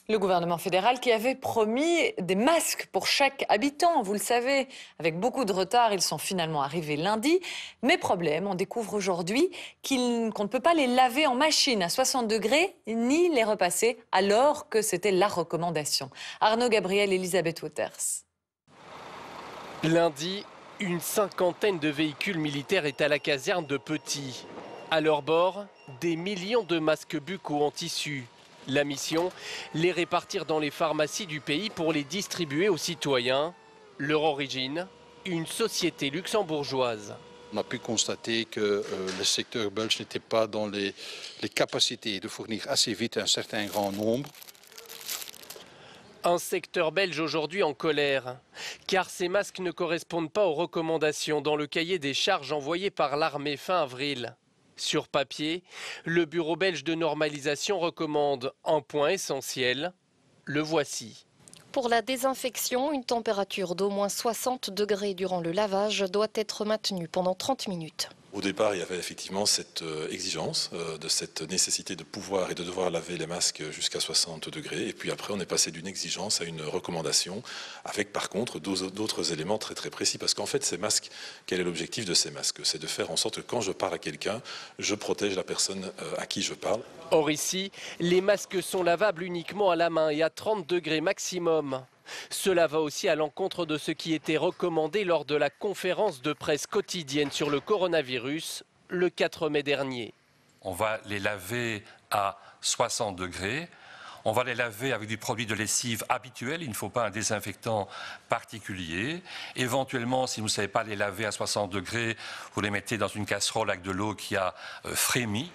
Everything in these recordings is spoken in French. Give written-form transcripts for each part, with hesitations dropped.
Le gouvernement fédéral qui avait promis des masques pour chaque habitant, vous le savez. Avec beaucoup de retard, ils sont finalement arrivés lundi. Mais problème, on découvre aujourd'hui qu'on ne peut pas les laver en machine à 60 degrés ni les repasser alors que c'était la recommandation. Arnaud Gabriel, Elisabeth Waters. Lundi, une cinquantaine de véhicules militaires est à la caserne de Petit. À leur bord, des millions de masques buccaux en tissu. La mission, les répartir dans les pharmacies du pays pour les distribuer aux citoyens. Leur origine, une société luxembourgeoise. On a pu constater que le secteur belge n'était pas dans les capacités de fournir assez vite un certain grand nombre. Un secteur belge aujourd'hui en colère, car ces masques ne correspondent pas aux recommandations dans le cahier des charges envoyé par l'armée fin avril. Sur papier, le Bureau belge de normalisation recommande un point essentiel. Le voici. Pour la désinfection, une température d'au moins 60 degrés durant le lavage doit être maintenue pendant 30 minutes. Au départ, il y avait effectivement cette exigence de cette nécessité de pouvoir et de devoir laver les masques jusqu'à 60 degrés. Et puis après, on est passé d'une exigence à une recommandation avec par contre d'autres éléments très très précis. Parce qu'en fait, ces masques, quel est l'objectif de ces masques? C'est de faire en sorte que quand je parle à quelqu'un, je protège la personne à qui je parle. Or ici, les masques sont lavables uniquement à la main et à 30 degrés maximum. Cela va aussi à l'encontre de ce qui était recommandé lors de la conférence de presse quotidienne sur le coronavirus le 4 mai dernier. On va les laver à 60 degrés. On va les laver avec du produit de lessive habituel, il ne faut pas un désinfectant particulier. Éventuellement, si vous ne savez pas les laver à 60 degrés, vous les mettez dans une casserole avec de l'eau qui a frémi.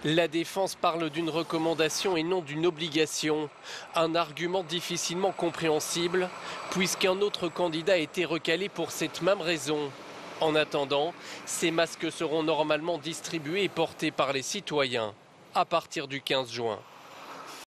La défense parle d'une recommandation et non d'une obligation. Un argument difficilement compréhensible, puisqu'un autre candidat a été recalé pour cette même raison. En attendant, ces masques seront normalement distribués et portés par les citoyens à partir du 15 juin.